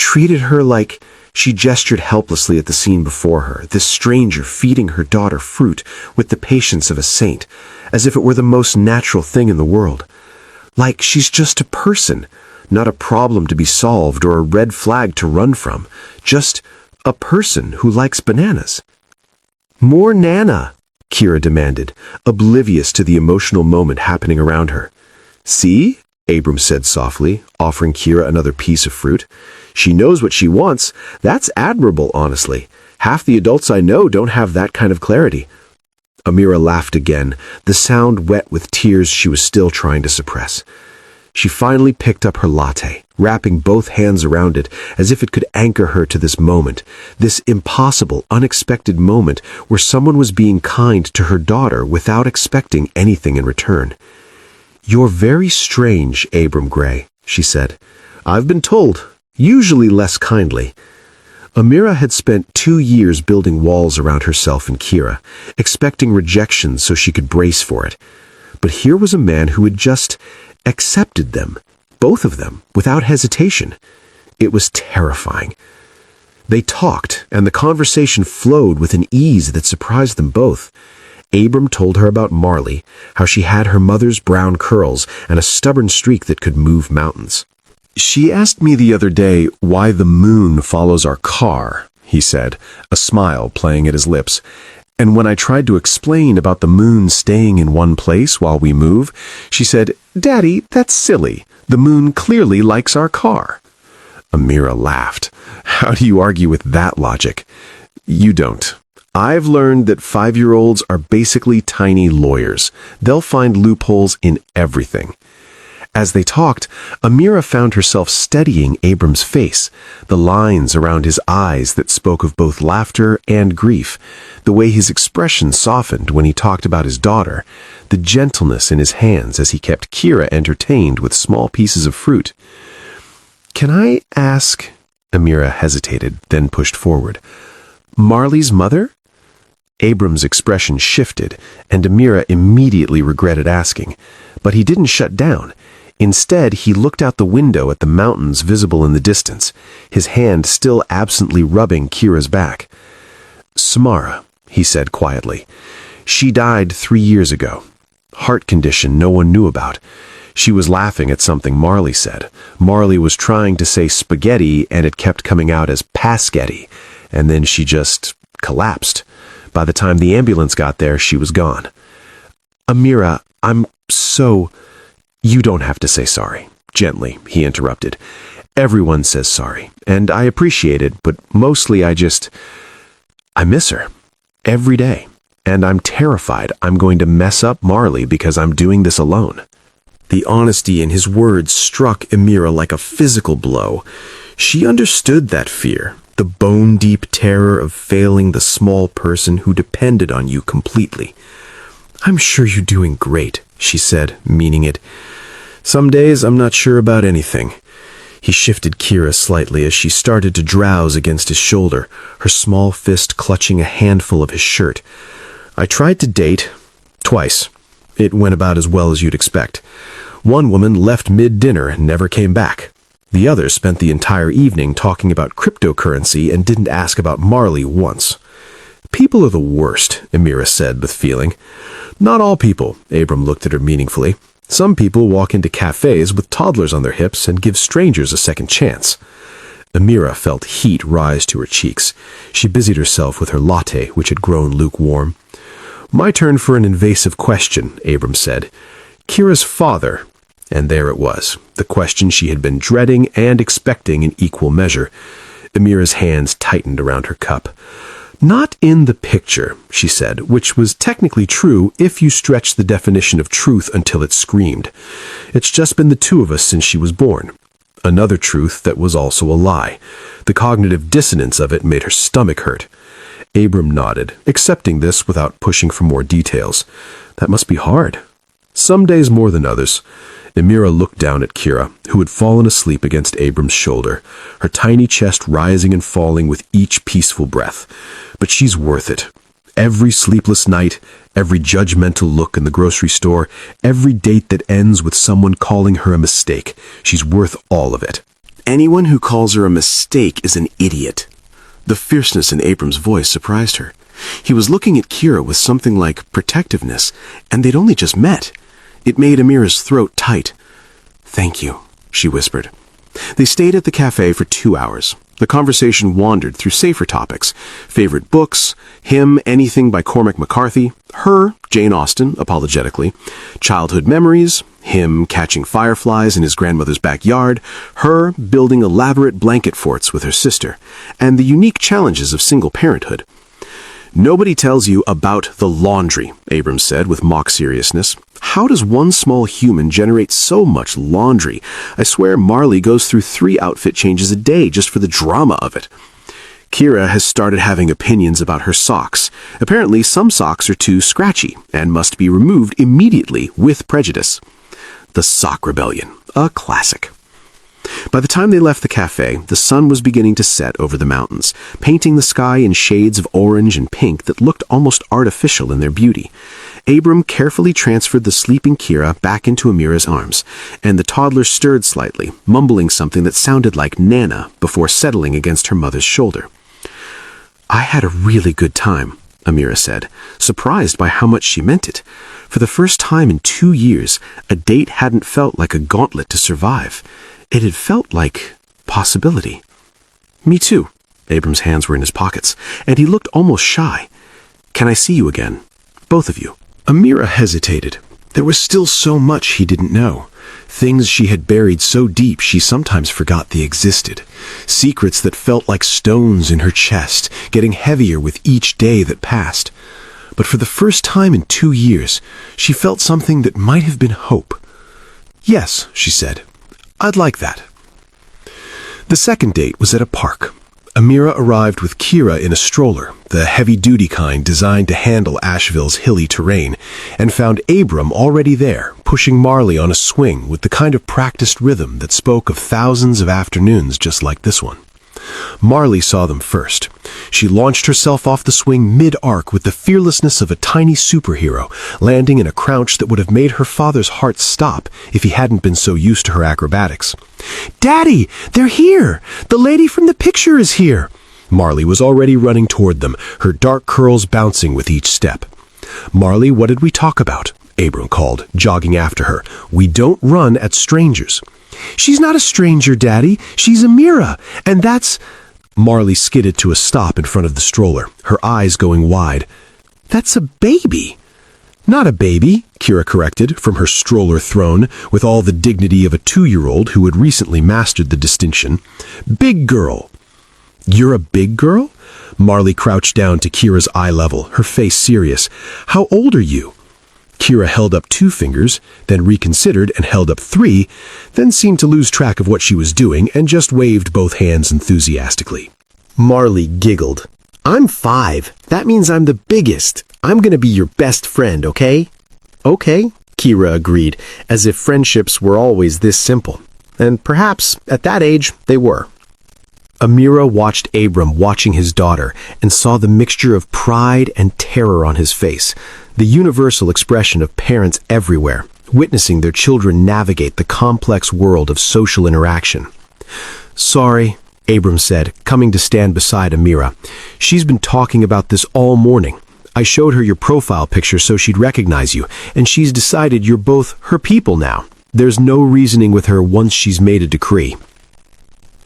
treated her like... She gestured helplessly at the scene before her, this stranger feeding her daughter fruit with the patience of a saint, as if it were the most natural thing in the world. Like she's just a person, not a problem to be solved or a red flag to run from, just a person who likes bananas. "More Nana," Kira demanded, oblivious to the emotional moment happening around her. "See?" Abram said softly, offering Kira another piece of fruit. "She knows what she wants. That's admirable, honestly. Half the adults I know don't have that kind of clarity." Amira laughed again, the sound wet with tears she was still trying to suppress. She finally picked up her latte, wrapping both hands around it as if it could anchor her to this moment, this impossible, unexpected moment where someone was being kind to her daughter without expecting anything in return. "You're very strange, Abram Gray," she said. "I've been told, usually less kindly." Amira had spent 2 years building walls around herself and Kira, expecting rejection so she could brace for it. But here was a man who had just accepted them, both of them, without hesitation. It was terrifying. They talked, and the conversation flowed with an ease that surprised them both. Abram told her about Marley, how she had her mother's brown curls and a stubborn streak that could move mountains. "She asked me the other day why the moon follows our car," he said, a smile playing at his lips. "And when I tried to explain about the moon staying in one place while we move, she said, 'Daddy, that's silly. The moon clearly likes our car.'" Amira laughed. "How do you argue with that logic?" "You don't. I've learned that 5-year-olds are basically tiny lawyers. They'll find loopholes in everything." As they talked, Amira found herself studying Abram's face, the lines around his eyes that spoke of both laughter and grief, the way his expression softened when he talked about his daughter, the gentleness in his hands as he kept Kira entertained with small pieces of fruit. "Can I ask?" Amira hesitated, then pushed forward. "Marley's mother?" Abram's expression shifted, and Amira immediately regretted asking, but he didn't shut down. Instead, he looked out the window at the mountains visible in the distance, his hand still absently rubbing Kira's back. "Samara," he said quietly. "She died 3 years ago. Heart condition no one knew about. She was laughing at something Marley said. Marley was trying to say spaghetti, and it kept coming out as paschetti, and then she just collapsed. By the time the ambulance got there, she was gone." "Amira, I'm so..." "You don't have to say sorry." Gently, he interrupted. "Everyone says sorry, and I appreciate it, but mostly I miss her. Every day. And I'm terrified I'm going to mess up Marley because I'm doing this alone." The honesty in his words struck Amira like a physical blow. She understood that fear, the bone-deep terror of failing the small person who depended on you completely. "I'm sure you're doing great," she said, meaning it. "Some days I'm not sure about anything." He shifted Kira slightly as she started to drowse against his shoulder, her small fist clutching a handful of his shirt. "I tried to date. Twice. It went about as well as you'd expect. One woman left mid-dinner and never came back. The other spent the entire evening talking about cryptocurrency and didn't ask about Marley once." "People are the worst," Amira said with feeling. "Not all people," Abram looked at her meaningfully. "Some people walk into cafes with toddlers on their hips and give strangers a second chance." Amira felt heat rise to her cheeks. She busied herself with her latte, which had grown lukewarm. "My turn for an invasive question," Abram said. "Kira's father..." And there it was, the question she had been dreading and expecting in equal measure. Amira's hands tightened around her cup. "Not in the picture," she said, which was technically true if you stretched the definition of truth until it screamed. "It's just been the two of us since she was born." Another truth that was also a lie. The cognitive dissonance of it made her stomach hurt. Abram nodded, accepting this without pushing for more details. "That must be hard." "Some days more than others." Amira looked down at Kira, who had fallen asleep against Abram's shoulder, her tiny chest rising and falling with each peaceful breath. "But she's worth it. Every sleepless night, every judgmental look in the grocery store, every date that ends with someone calling her a mistake. She's worth all of it." Anyone who calls her a mistake is an idiot. The fierceness in Abram's voice surprised her. He was looking at Kira with something like protectiveness, and they'd only just met. It made Amira's throat tight. "Thank you," she whispered. They stayed at the cafe for 2 hours. The conversation wandered through safer topics. Favorite books, him, anything by Cormac McCarthy, her, Jane Austen, apologetically, childhood memories, him catching fireflies in his grandmother's backyard, her building elaborate blanket forts with her sister, and the unique challenges of single parenthood. "Nobody tells you about the laundry," Abrams said with mock seriousness. "How does one small human generate so much laundry? I swear Marley goes through 3 outfit changes a day just for the drama of it." Kira has started having opinions about her socks. Apparently, some socks are too scratchy and must be removed immediately with prejudice. The sock rebellion, a classic. By the time they left the cafe, the sun was beginning to set over the mountains, painting the sky in shades of orange and pink that looked almost artificial in their beauty. Abram carefully transferred the sleeping Kira back into Amira's arms, and the toddler stirred slightly, mumbling something that sounded like Nana before settling against her mother's shoulder. "I had a really good time," Amira said, surprised by how much she meant it. For the first time in 2 years, a date hadn't felt like a gauntlet to survive. It had felt like possibility. "Me too." Abram's hands were in his pockets, and he looked almost shy. "Can I see you again? Both of you?" Amira hesitated. There was still so much he didn't know. Things she had buried so deep she sometimes forgot they existed. Secrets that felt like stones in her chest, getting heavier with each day that passed. But for the first time in 2 years, she felt something that might have been hope. "Yes," she said. "I'd like that." The second date was at a park. Amira arrived with Kira in a stroller, the heavy-duty kind designed to handle Asheville's hilly terrain, and found Abram already there, pushing Marley on a swing with the kind of practiced rhythm that spoke of thousands of afternoons just like this one. Marley saw them first. She launched herself off the swing mid-arc with the fearlessness of a tiny superhero, landing in a crouch that would have made her father's heart stop if he hadn't been so used to her acrobatics. "Daddy, they're here! The lady from the picture is here!" Marley was already running toward them, her dark curls bouncing with each step. "Marley, what did we talk about?" Abram called, jogging after her. "We don't run at strangers." "She's not a stranger, Daddy. She's Amira, and that's—" Marley skidded to a stop in front of the stroller, her eyes going wide. "That's a baby." "Not a baby," Kira corrected, from her stroller throne, with all the dignity of a 2-year-old who had recently mastered the distinction. "Big girl." "You're a big girl?" Marley crouched down to Kira's eye level, her face serious. "How old are you?" Kira held up 2 fingers, then reconsidered and held up 3, then seemed to lose track of what she was doing and just waved both hands enthusiastically. Marley giggled. "I'm 5. That means I'm the biggest. I'm gonna be your best friend, okay?" "Okay," Kira agreed, as if friendships were always this simple. And perhaps, at that age, they were. Amira watched Abram watching his daughter and saw the mixture of pride and terror on his face, the universal expression of parents everywhere, witnessing their children navigate the complex world of social interaction. "Sorry," Abram said, coming to stand beside Amira. "She's been talking about this all morning. I showed her your profile picture so she'd recognize you, and she's decided you're both her people now. There's no reasoning with her once she's made a decree."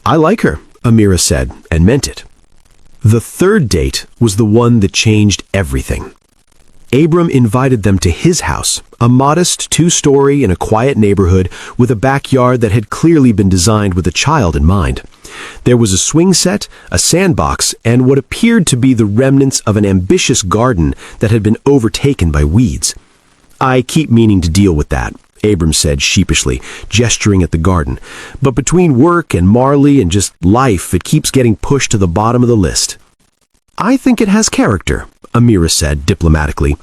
"I like her," Amira said, and meant it. The third date was the one that changed everything. Abram invited them to his house, a modest 2-story in a quiet neighborhood with a backyard that had clearly been designed with a child in mind. There was a swing set, a sandbox, and what appeared to be the remnants of an ambitious garden that had been overtaken by weeds. "I keep meaning to deal with that," Abram said sheepishly, gesturing at the garden. "But between work and Marley and just life, it keeps getting pushed to the bottom of the list." "I think it has character," Amira said diplomatically.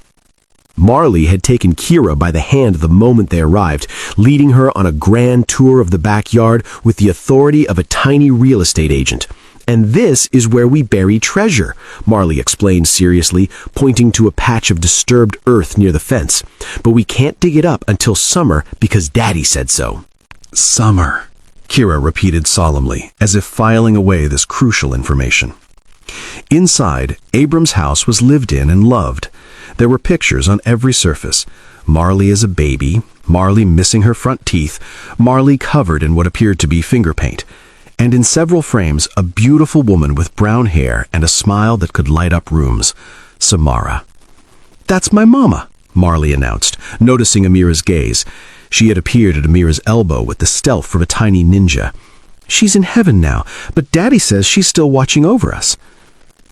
Marley had taken Kira by the hand the moment they arrived, leading her on a grand tour of the backyard with the authority of a tiny real estate agent. "And this is where we bury treasure," Marley explained seriously, pointing to a patch of disturbed earth near the fence. "But we can't dig it up until summer because Daddy said so." "Summer," Kira repeated solemnly, as if filing away this crucial information. Inside, Abram's house was lived in and loved. There were pictures on every surface. Marley as a baby, Marley missing her front teeth, Marley covered in what appeared to be finger paint, and in several frames, a beautiful woman with brown hair and a smile that could light up rooms, Samara. "That's my mama," Marley announced, noticing Amira's gaze. She had appeared at Amira's elbow with the stealth from a tiny ninja. "She's in heaven now, but Daddy says she's still watching over us."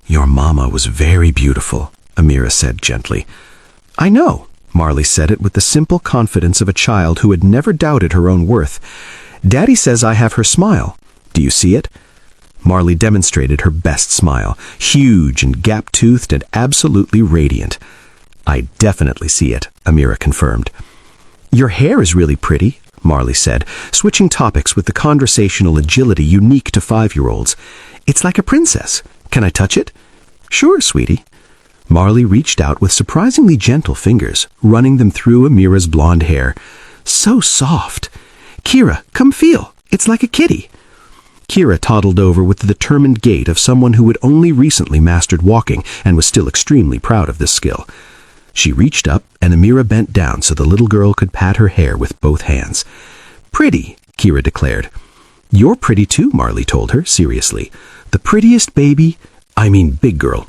"Your mama was very beautiful," Amira said gently. "I know," Marley said it with the simple confidence of a child who had never doubted her own worth. "Daddy says I have her smile. Do you see it?" Marley demonstrated her best smile, huge and gap-toothed and absolutely radiant. "I definitely see it," Amira confirmed. "Your hair is really pretty," Marley said, switching topics with the conversational agility unique to 5-year-olds. "It's like a princess. Can I touch it?" "Sure, sweetie." Marley reached out with surprisingly gentle fingers, running them through Amira's blonde hair. "So soft." "Kira, come feel. It's like a kitty." Kira toddled over with the determined gait of someone who had only recently mastered walking and was still extremely proud of this skill. She reached up, and Amira bent down so the little girl could pat her hair with both hands. "Pretty," Kira declared. "You're pretty too," Marley told her, seriously. "The prettiest big girl,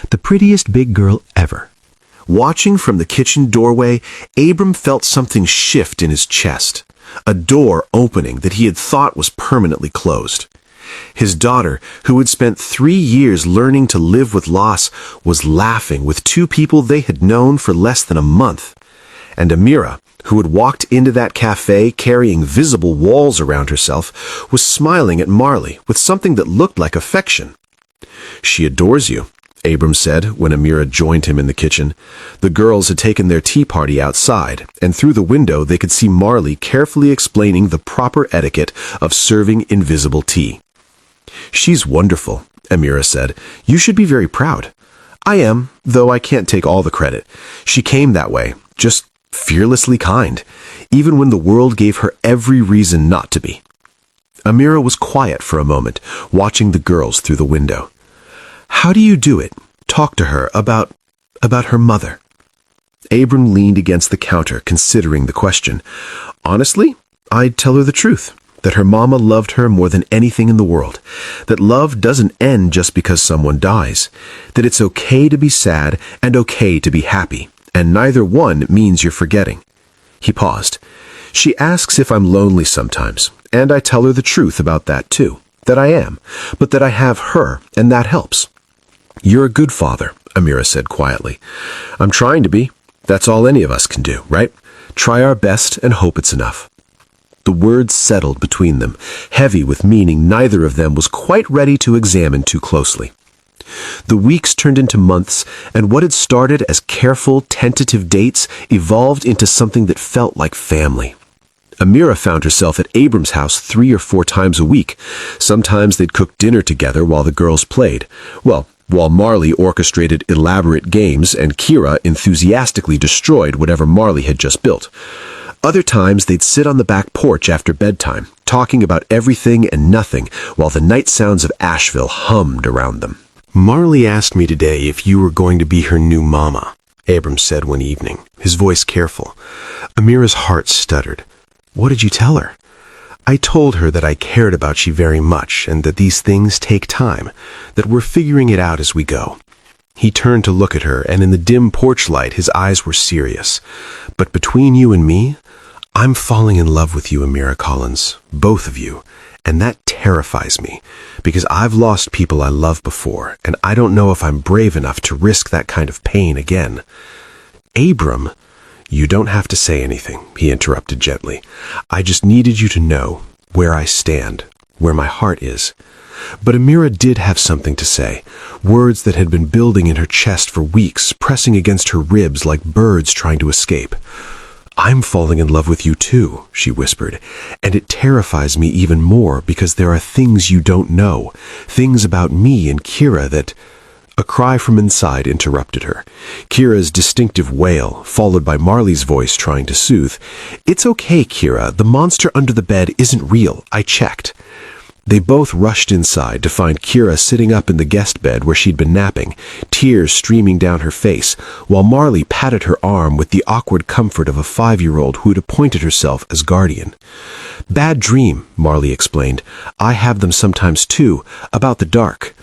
the prettiest big girl ever." Watching from the kitchen doorway, Abram felt something shift in his chest. A door opening that he had thought was permanently closed. His daughter, who had spent 3 years learning to live with loss, was laughing with 2 people they had known for less than a month. And Amira, who had walked into that cafe carrying visible walls around herself, was smiling at Marley with something that looked like affection. "She adores you," Abram said when Amira joined him in the kitchen. The girls had taken their tea party outside, and through the window they could see Marley carefully explaining the proper etiquette of serving invisible tea. "She's wonderful," Amira said. "You should be very proud." "I am, though I can't take all the credit. She came that way, just fearlessly kind, even when the world gave her every reason not to be." Amira was quiet for a moment, watching the girls through the window. "How do you do it? Talk to her about her mother." Abram leaned against the counter, considering the question. "Honestly, I'd tell her the truth, that her mama loved her more than anything in the world, that love doesn't end just because someone dies, that it's okay to be sad and okay to be happy, and neither one means you're forgetting." He paused. "She asks if I'm lonely sometimes, and I tell her the truth about that too, that I am, but that I have her, and that helps." "You're a good father," Amira said quietly. "I'm trying to be. That's all any of us can do, right? Try our best and hope it's enough." The words settled between them, heavy with meaning neither of them was quite ready to examine too closely. The weeks turned into months, and what had started as careful, tentative dates evolved into something that felt like family. Amira found herself at Abram's house 3 or 4 times a week. Sometimes they'd cook dinner together while the girls played. Well, while Marley orchestrated elaborate games and Kira enthusiastically destroyed whatever Marley had just built. Other times they'd sit on the back porch after bedtime, talking about everything and nothing, while the night sounds of Asheville hummed around them. "Marley asked me today if you were going to be her new mama," Abram said one evening, his voice careful. Amira's heart stuttered. "What did you tell her?" "I told her that I cared about you very much and that these things take time, that we're figuring it out as we go." He turned to look at her, and in the dim porch light his eyes were serious. "But between you and me, I'm falling in love with you, Amira Collins, both of you, and that terrifies me, because I've lost people I loved before, and I don't know if I'm brave enough to risk that kind of pain again." "Abram, you don't have to say anything," he interrupted gently. "I just needed you to know where I stand, where my heart is." But Amira did have something to say, words that had been building in her chest for weeks, pressing against her ribs like birds trying to escape. "I'm falling in love with you too," she whispered, "and it terrifies me even more because there are things you don't know, things about me and Kira that A cry from inside interrupted her. Kira's distinctive wail, followed by Marley's voice trying to soothe. "It's okay, Kira. The monster under the bed isn't real. I checked." They both rushed inside to find Kira sitting up in the guest bed where she'd been napping, tears streaming down her face, while Marley patted her arm with the awkward comfort of a 5-year-old who'd appointed herself as guardian. "Bad dream," Marley explained. "I have them sometimes too, about the dark."